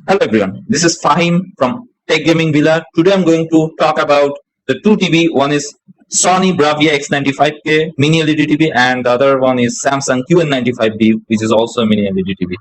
Hello everyone, this is Fahim from Tech Gaming Villa. Today I'm going to talk about the two TV. One is Sony Bravia X95K mini LED TV and the other one is Samsung QN95B, which is also a mini LED TV.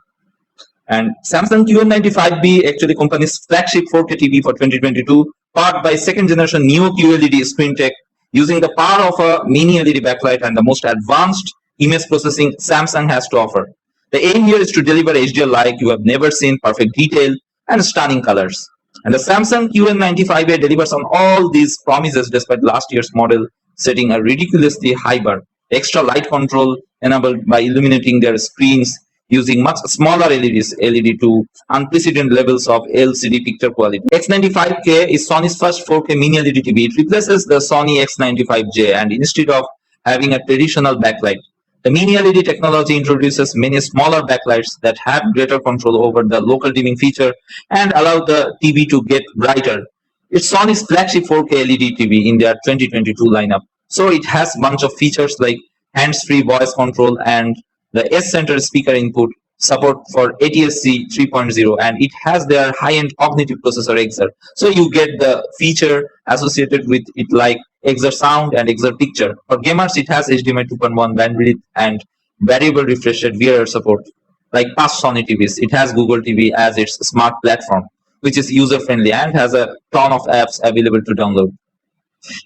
And Samsung QN95B actually company's flagship 4K TV for 2022, powered by second generation Neo QLED screen tech using the power of a mini LED backlight and the most advanced image processing Samsung has to offer. The aim here is to deliver HDR like you have never seen, perfect detail and stunning colors. And the Samsung QN95A delivers on all these promises despite last year's model setting a ridiculously high bar. Extra light control enabled by illuminating their screens using much smaller LED to unprecedented levels of LCD picture quality. X95K is Sony's first 4K mini LED TV. It replaces the Sony X95J, and instead of having a traditional backlight, the mini LED technology introduces many smaller backlights that have greater control over the local dimming feature and allow the TV to get brighter. It's Sony's flagship 4K LED TV in their 2022 lineup. So it has a bunch of features like hands-free voice control and the S-Center speaker input, support for ATSC 3.0, and it has their high-end cognitive processor XR. So you get the feature associated with it like XR sound and XR picture. For gamers, it has HDMI 2.1 bandwidth and variable refresh rate VRR support. Like past Sony TVs, it has Google TV as its smart platform, which is user-friendly and has a ton of apps available to download.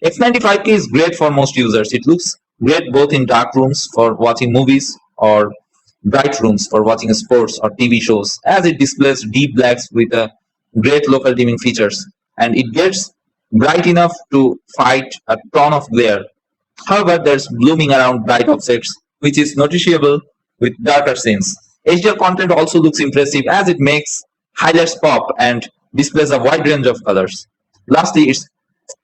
X95K is great for most users. It looks great both in dark rooms for watching movies or bright rooms for watching sports or TV shows, as it displays deep blacks with a great local dimming features, and it gets bright enough to fight a ton of glare. However, there's blooming around bright objects, which is noticeable with darker scenes. HDR content also looks impressive as it makes highlights pop and displays a wide range of colors. Lastly, it's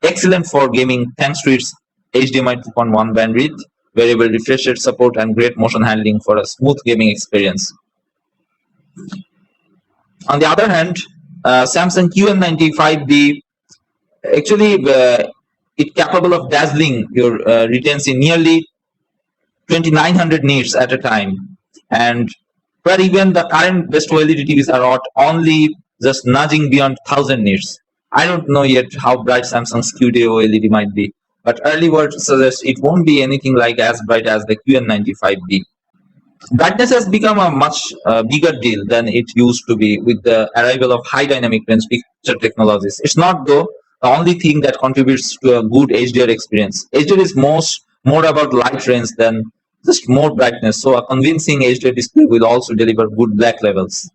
excellent for gaming thanks to its HDMI 2.1 bandwidth, variable refresh rate support, and great motion handling for a smooth gaming experience. On the other hand, Samsung QN95B actually it capable of dazzling your retains in nearly 2900 nits at a time, and where even the current best OLED TVs are at only just nudging beyond 1000 nits. I don't know yet how bright Samsung's QD OLED might be, but early word suggests it won't be anything like as bright as the QN95B. Brightness has become a much bigger deal than it used to be with the arrival of high dynamic range picture technologies. It's not though the only thing that contributes to a good HDR experience. HDR is more about light range than just more brightness, so a convincing HDR display will also deliver good black levels.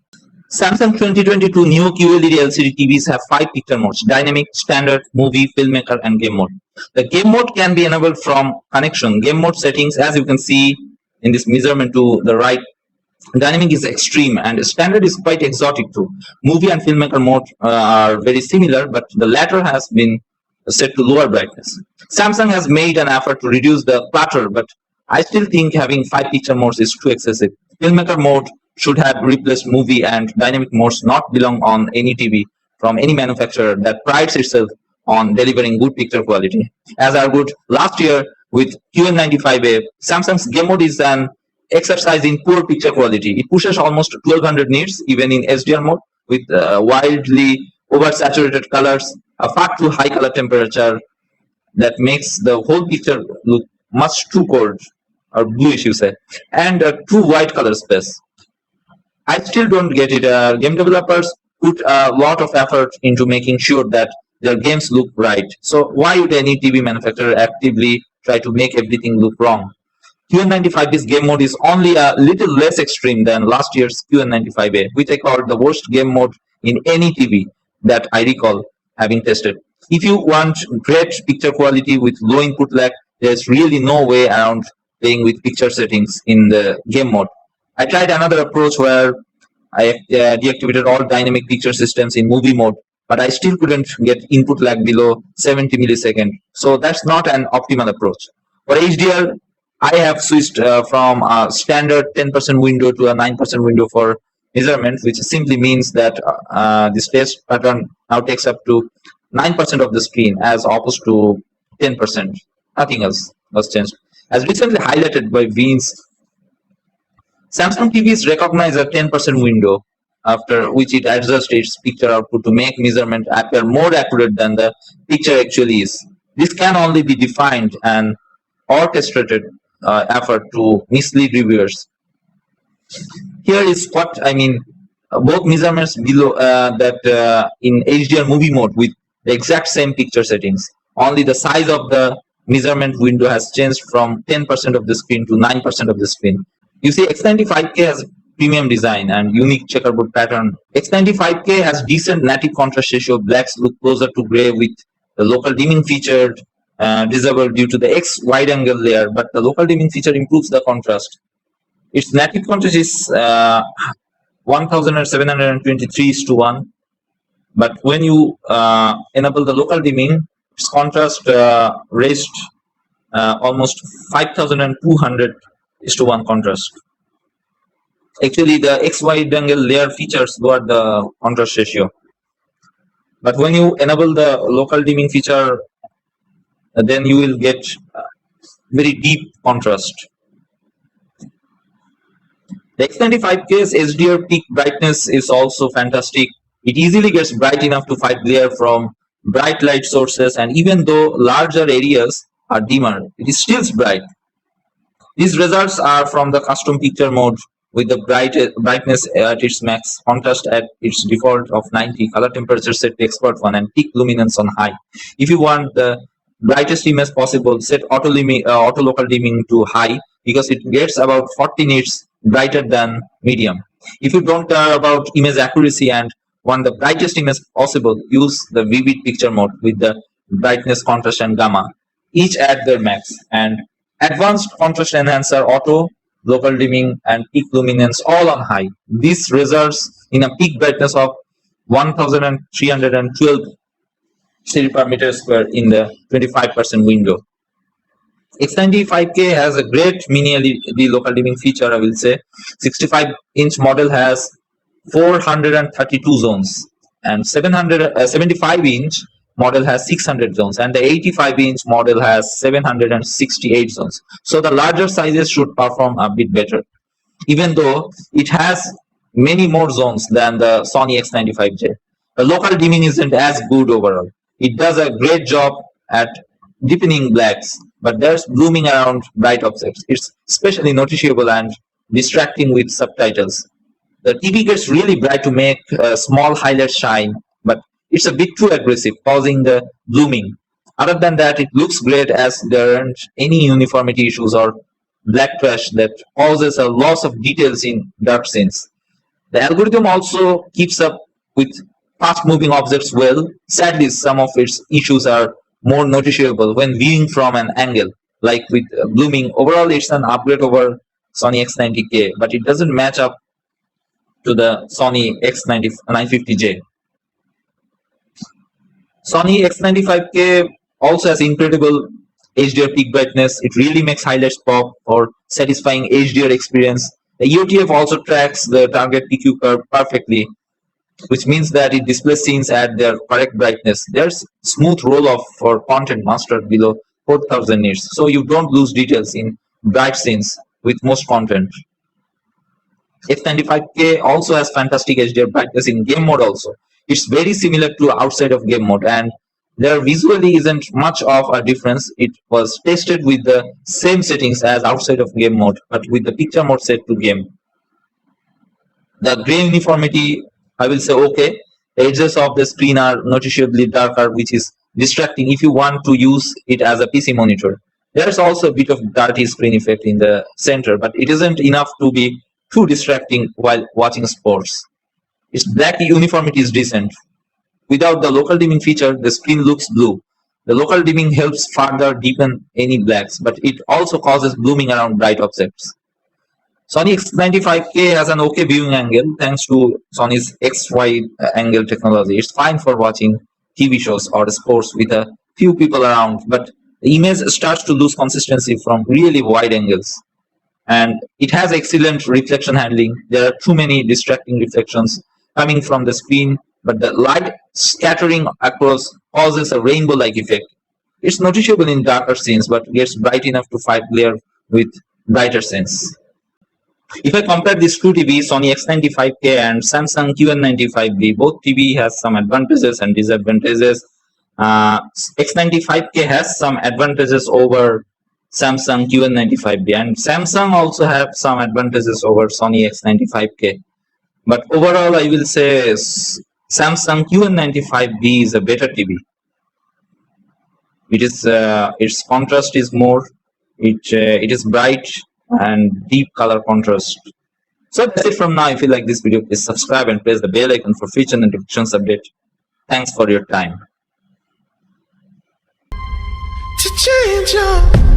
Samsung 2022 Neo QLED LCD TVs have 5 picture modes: dynamic, standard, movie, filmmaker, and game mode. The game mode can be enabled from connection. Game mode settings, as you can see in this measurement to the right, dynamic is extreme and standard is quite exotic too. Movie and filmmaker mode are very similar, but the latter has been set to lower brightness. Samsung has made an effort to reduce the clutter, but I still think having 5 picture modes is too excessive. Filmmaker mode should have replaced movie, and dynamic modes not belong on any TV from any manufacturer that prides itself on delivering good picture quality. As argued last year with QN95A, Samsung's game mode is an exercise in poor picture quality. It pushes almost 1200 nits even in HDR mode with wildly oversaturated colors, a far too high color temperature that makes the whole picture look much too cold or bluish, you say, and a too wide color space. I still don't get it. Game developers put a lot of effort into making sure that their games look right. So why would any TV manufacturer actively try to make everything look wrong? QN95's game mode is only a little less extreme than last year's QN95A, which I called the worst game mode in any TV that I recall having tested. If you want great picture quality with low input lag, there's really no way around playing with picture settings in the game mode. I tried another approach where I deactivated all dynamic picture systems in movie mode, but I still couldn't get input lag below 70 milliseconds. So that's not an optimal approach. For HDR, I have switched from a standard 10% window to a 9% window for measurement, which simply means that the space pattern now takes up to 9% of the screen as opposed to 10%. Nothing else was changed. As recently highlighted by Vince, Samsung TVs recognize a 10% window after which it adjusts its picture output to make measurement appear more accurate than the picture actually is. This can only be defined and orchestrated effort to mislead reviewers. Here is what I mean. Both measurements below in HDR movie mode with the exact same picture settings. Only the size of the measurement window has changed from 10% of the screen to 9% of the screen. You see, X95K has premium design and unique checkerboard pattern. X95K has decent native contrast ratio. Blacks look closer to gray with the local dimming feature disabled due to the X wide angle layer, but the local dimming feature improves the contrast. Its native contrast is 1723:1, but when you enable the local dimming, its contrast raised almost 5200:1 contrast. Actually, the X wide angle layer features lower the contrast ratio, but when you enable the local dimming feature, then you will get very deep contrast. The X95K's HDR peak brightness is also fantastic. It easily gets bright enough to fight glare from bright light sources, and even though larger areas are dimmer, it is still bright. These results are from the custom picture mode with the brightness at its max, contrast at its default of 90, color temperature set to expert 1, and peak luminance on high. If you want the brightest image possible, set auto local dimming to high, because it gets about 40 nits brighter than medium. If you don't care about image accuracy and want the brightest image possible, use the vivid picture mode with the brightness, contrast, and gamma, each at their max, and advanced contrast enhancer, auto, local dimming, and peak luminance all on high. This results in a peak brightness of 1312 city per meter square in the 25% window. X95K has a great mini LED local dimming feature, I will say. 65-inch model has 432 zones, and 75-inch model has 600 zones, and the 85-inch model has 768 zones. So the larger sizes should perform a bit better, even though it has many more zones than the Sony X95J. The local dimming isn't as good overall. It does a great job at deepening blacks, but there's blooming around bright objects. It's especially noticeable and distracting with subtitles. The TV gets really bright to make small highlights shine, but it's a bit too aggressive, causing the blooming. Other than that, it looks great as there aren't any uniformity issues or black trash that causes a loss of details in dark scenes. The algorithm also keeps up with fast-moving objects well. Sadly, some of its issues are more noticeable when viewing from an angle, like with blooming. Overall, it's an upgrade over Sony X90K, but it doesn't match up to the Sony X95J. Sony X95K also has incredible HDR peak brightness. It really makes highlights pop or satisfying HDR experience. The EOTF also tracks the target PQ curve perfectly, which means that it displays scenes at their correct brightness. There's smooth roll-off for content mastered below 4000 nits, so you don't lose details in bright scenes with most content. X95K also has fantastic HDR brightness in game mode also. It's very similar to outside of game mode, and there visually isn't much of a difference. It was tested with the same settings as outside of game mode, but with the picture mode set to game. The gray uniformity, I will say okay. The edges of the screen are noticeably darker, which is distracting if you want to use it as a PC monitor. There's also a bit of dirty screen effect in the center, but it isn't enough to be too distracting while watching sports. Its black uniformity is decent. Without the local dimming feature, the screen looks blue. The local dimming helps further deepen any blacks, but it also causes blooming around bright objects. Sony X95K has an okay viewing angle thanks to Sony's X-wide angle technology. It's fine for watching TV shows or sports with a few people around, but the image starts to lose consistency from really wide angles. And it has excellent reflection handling. There are too many distracting reflections coming from the screen, but the light scattering across causes a rainbow-like effect. It's noticeable in darker scenes, but gets bright enough to fight glare with brighter scenes. If I compare these two TVs, Sony X95K and Samsung QN95B, both TV has some advantages and disadvantages. X95K has some advantages over Samsung QN95B, and Samsung also have some advantages over Sony X95K. But overall, I will say Samsung QN95B is a better TV. It is its contrast is more. It is bright and deep color contrast. So that's it from now. If you like this video, please subscribe and press the bell icon for future notifications update. Thanks for your time. To change your